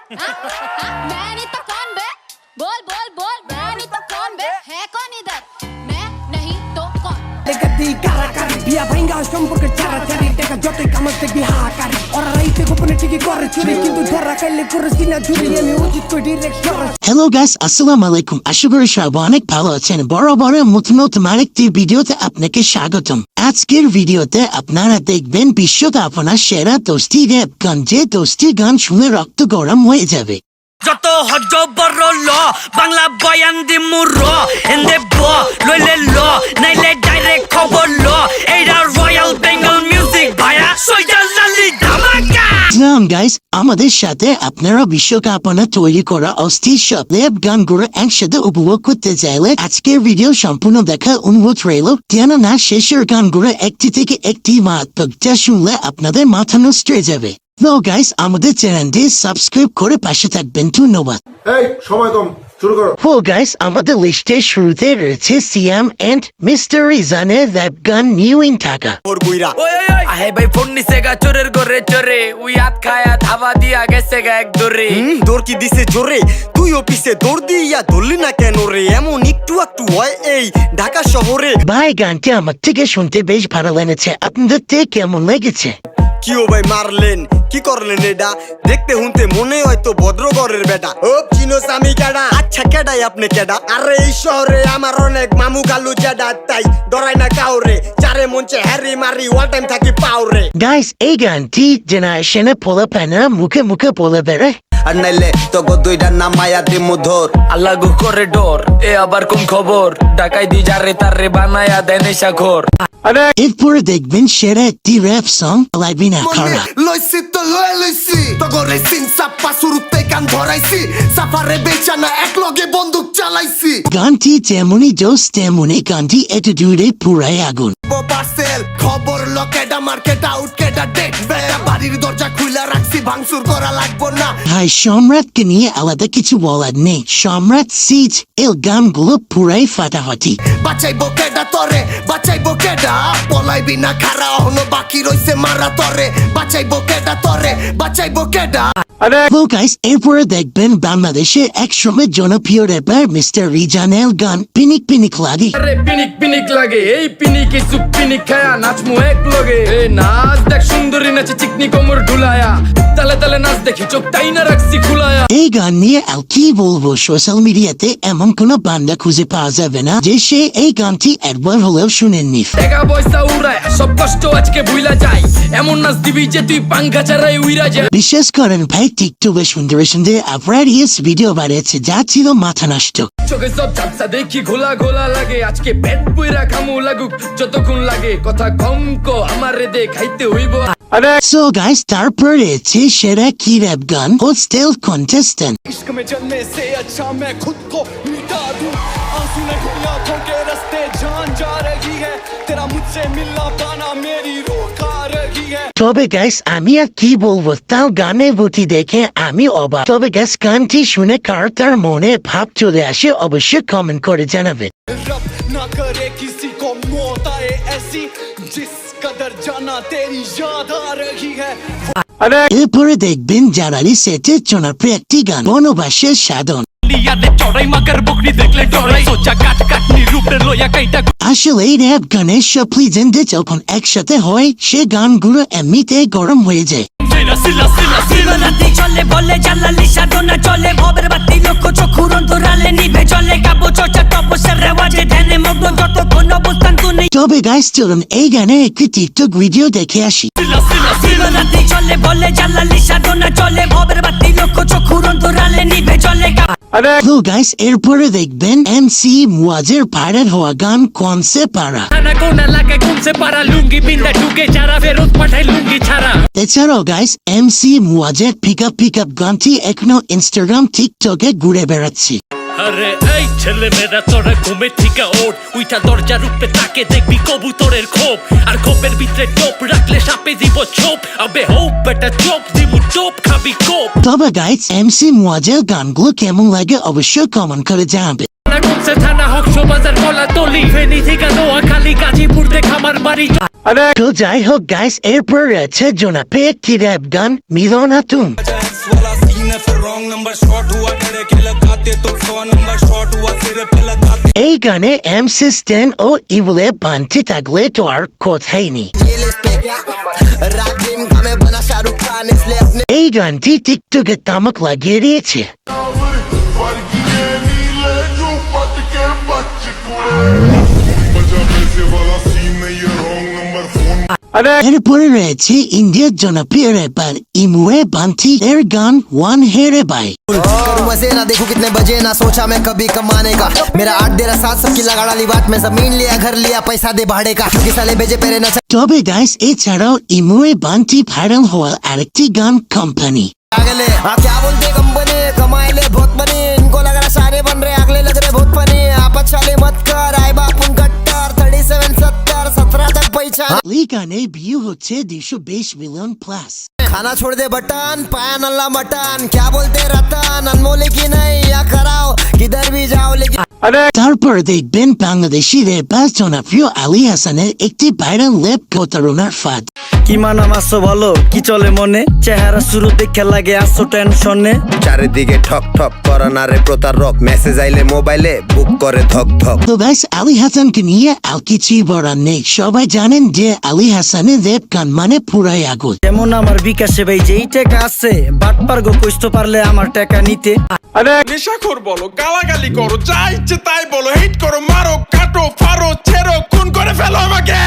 मैं नहीं तो कौन बे? बोल बोल बोल, मैं नहीं तो कौन बे? है कौन इधर? मैं नहीं तो कौन? গতি কারাকারি বিয়া ভাঙ্গা সম্পর্কে চারাচারি টাকা যতই কামাতে বিহাকারি ওরা রাইতে গোপনে ঠিকই করে চুরি কিন্তু ধরা খাইলে করে সিনা চুরি আমি উচিত কই ডিরেক্ট সরাস Hello guys, আসসালামু আলাইকুম। আশা করি সবাই অনেক ভালো আছেন। বড় বড় নতুন আরেকটি ভিডিওতে আপনাকে স্বাগতম। আজকের ভিডিওতে আপনারা দেখবেন বিশ্বকাপনা সেরা 10টি র‍্যাপ গান, যে 10টি গান শুনে রক্ত গরম হয়ে যাবে। যত হজ বড় ল বাংলা বয়ান দি মুর এন্দে ব লইলে ল নাইলে ডাইরেক্ট খবর ল এইটা রয়্যাল বেঙ্গল মিউজিক ভাইয়া সৈজাল লালি ধামাকা। গাইস, আমাদের সাথে আপনারা বিশ্বকাপনা তৈরি করা অস্থির সব র‍্যাপ গানগুলো একসাথে উপভোগ করতে চাইলে আজকের ভিডিও সম্পূর্ণ দেখার অনুরোধ রইল। কেননা শেষের গানগুলো একটি থেকে একটি মাত্রা শুনলে আপনাদের মাথা নষ্ট হয়ে যাবে। তো গাইস, আমাদের চ্যানেলটি সাবস্ক্রাইব করে পাশে থাকবেন। ধন্যবাদ। এই সময় কম, শুরু করো। তো গাইস, আমাদের লিস্টের শুরুতে রয়েছে সিয়াম এন্ড মিস্টার রিজানের র‍্যাপ গান নিউ ইন ঢাকা। ওই আহে ভাই ফোন নিছে গা চোরের ঘরে চোরে উই হাত খায়া ধাবা দিয়া গেছে গা এক দরে দৌড় কি দিছে জোরে তুই অফিসে দৌড় দিয়া ধরলি না কেন রে এমন একটু হয় এই ঢাকা শহরে। ভাই, গানটি আমার থেকে শুনতে বেশ ভালো লেগেছে, আপনাদের থেকে কেমন লেগেছে? কিও ভাই মারলেন কি করলেন এটা দেখতে শুনতে মনে হয়তো ভদ্রগরের বেটা। ও চিনোস আমি কেডা? আচ্ছা কেডাই আপনি কেডা? আরে এই শহরে আমার অনেক মামু গালু জেডা, তাই ডরাই না কাউরে, চারে মঞ্চে হ্যারি মারি অল টাইম থাকি পাউরে। গাইস, এই গানটি জেনারেশনে পোলাপানা মুখে মুখে বলে বেড়ায়। আর নাইলে তোকে দুইটার নাম মায়া দিমু ধর। আল্লাহ গো করে ডর এ আবার কোন খবর ডাকাই দি যারে তারে বানায়া দেয় নেশাখোর। এরপরে দেখবেন সেরা একটি র‍্যাপ সং লাইবি না করা। লইছি তো লইছি তগরে সিন সাপা শুরুতে গান ধরাইছি সাফারে বেচানা এক লগে বন্দুক চালাইছি। গানটি যেমনই জোস তেমনই গানটি অ্যাটিটিউডে পুরাই আগুন। পার্সেল খবর লকেডা মার্কেট আউট কেডা ডেট বেটা বাড়ির দরজা খুলে রাখছি ভাঙচুর করা লাগবো না। ভাই, সম্রাটকে নিয়ে আলাদা কিছু বলার নেই। সম্রাট সিজ এর গানগুলো পুরাই ফাটাফাটি। বাঁচাইবো কেডা তরে বাঁচাইবো কেডা পলাইবি না খারা হলো বাকি রইছে মারা তরে বাঁচাইবো কেডা তরে বাঁচাইবো কেডা। তো গাইস, এরপরে দেখবেন বাংলাদেশের একসময় জনপ্রিয় র্যাপার মিস্টার রিজানের গান পিনিক পিনিক লাগে। আরে পিনিক পিনিক লাগে এই পিনিকে সুপ পিনিক খায়া নাচমু এক লগে এই নাচ দেখ সুন্দরী নাচে চিকনি কোমর ঢুলায়া তালে তালে নাচ দেখি চোখ তাই না রাখছি খুলায়া। এই গান নিয়ে আর কি বলবো, সোশ্যাল মিডিয়াতে এমন কোন বান্দা খুঁজে পাওয়া যাবে না যে সে এই গানটি একবার হলেও শুনেননি। টাকা পয়সা উড়ায় সব কষ্ট আজকে ভুইলা যায় এমন নাচ দিবি যে তুই পাঙ্খা ছাড়াই উইরা যায়। বিশ্বাস করেন ভাই, টিকটকে শুনতে শুনতে আপনার ভিডিও বাড়িয়েছে যা ছিল মাথা নষ্ট। চোখে সব ঝাপসা দেখি ঘোলা ঘোলা লাগে আজকে পেট পুইরা খামু লাগুক যতক্ষণ লাগে কথা কম কো আমারে দে খাইতে হইব। So guys, তারপর রয়েছে সেরা কি র‍্যাপ গান হোস্টেল কন্টেস্টেন্ট। इश्क में जलने से अच्छा मैं खुद को मिटा दूं आंसू नहीं आंखों के रास्ते जान जा रही है तेरा मुझसे मिलना पाना मेरी रूह खा रही है। তবে গাইস, আমি আর কি বলবো, তাও গানের গতি দেখে আমি অবাক। তবে গাইস, গানটি শুনে কার তার মনে ভাব চলে আসে অবশ্যই কমেন্ট করে জানাবেন। रब ना करे किसी को मौत आए ऐसी जिस कदर जाना तेरी याद आ रही है। এরপরে দেখবেন জানালি সেটের জনপ্রিয় একটি গান বনবাসের সাধন। আসলে এই র‍্যাপ গানের সব লিজেন্ডে যখন একসাথে হয় সে গানগুলো এমনিতে গরম হয়ে যায়। চলে বলে জালালি সাধনা চলে ভবের বাতি লক্ষ চক্ষুর অন্তরালে নিভে চলে কাব্য চর্চা তপস্যার রেওয়াজে ধ্যানে মগ্ন যতক্ষণ অবস্থান তুমি। তবে গাইস, চলুন এই গানের একটি টিকটক ভিডিও দেখে আসি। চলে বলে জালালি সাধনা চলে ভবের বাতি লক্ষ চক্ষুর অন্তরালে নিভে চলে। তো গাইস, এরপরে দেখবেন এমসি মুয়াজের ভাইরাল হওয়া গান কোনসে পারা। এছাড়াও গাইস, এমসি মুয়াজের পিক আপ গানটি এখনো ইনস্টাগ্রাম টিকটকে ঘুরে বেড়াচ্ছে। আরে এই ছেলে মেয়েরা তোরা ঘুমে থেকে ওঠ উইটা দরজার উপরে তাকে দেখবি কবুতরের খোপ আর খোপের ভিতরে টোপ রাখলে সাপে দিব ছোপ আবে হোপ বেটা চোপ দিমু টোপ খাবি কোপ। তবে গাইস, এমসি মুয়াজের গানগুলো কেমন লাগে অবশ্যই কমেন্ট করে জানাবে। থানা হকশো বাজার কলা তলি ফেনী থেকে নোয়াখালী গাজীপুর থেকে আমার বাড়ি। তো যাই হোক গাইস, এরপর রয়েছে জনপ্রিয় একটি র‍্যাপ গান মিলনা তুম। सीने फिर रॉन्ग नंबर शॉट हुआ डरे के लगाते तो 100 नंबर शॉट हुआ सिरे पे लगाते এই গানে এমসি স্ট্যান ও ইবলে বান্তি থাকলে তো আর কথাই নেই। रात दिन का मैं बना शाहरुख खान इसलिए अपने এই গানটি টিকটকে তামাক লাগিয়ে দিয়েছে। এরপরে রয়েছে ইন্ডিয়ার জনপ্রিয় র্যাপার ইমুয়ে বান্তি এর গান ওয়ান হেরে বাই। करूं मजे ना देखूं कितने बजे ना सोचा मैं कभी कमाने का मेरा 8 देरा 7 सबकी लगा डाली बात में जमीन लिया घर लिया पैसा दे भाड़े का क्योंकि साले भेजे पेरे न তবে গাইস এছাড়াও ইমুয়ে বান্তি ভাইরাল হওয়ার আরেকটি গান কোম্পানি। अगले क्या बोलते कंपनी कमाए ले बहुत बनी इनको लग रहा सारे बन रहे अगले लग रहे बहुत फनी आप चाले मत कर आए बापुन कट्टर 37 70 17 तक पहचान এই গানে ভিউ হচ্ছে 220 মিলিয়ন প্লাস। खाना छोड़ दे बटन पाया नल्ला मटन क्या बोलते रतन अनमोले की नहीं या कराओ किधर भी जाओ लेकिन তারপর দেখবেন বাংলাদেশি র্যাপার জনপ্রিয় আলী হাসানের একটি ভাইরাল ল্যাপ প্রতারণার ফাঁদ। কি মানাম আসো ভালো কি চলে মনে চেহারা শুরু দেখে লাগে আসো টেনশনে চারিদিকে ঠক ঠক করোনারে প্রতারক মেসেজ আইলে মোবাইলে বুক করে ধক ধক। তো গাইস আলী হাসানকে নিয়ে আর কিছুই বলার নেই, সবাই জানেন যে আলী হাসানের র্যাপ গান মানে পুরাই আগুন। যেমন আমার বিকাশে ভাই যেই টাকা আছে বাট পারগো কইতে পারলে আমার টাকা নিতে নেশাখোর বলো গালাগালি করো যা ইচ্ছে তাই বলো হিট করো মারো কাটো ফারো ছেড়ো খুন করে ফেলো আমাকে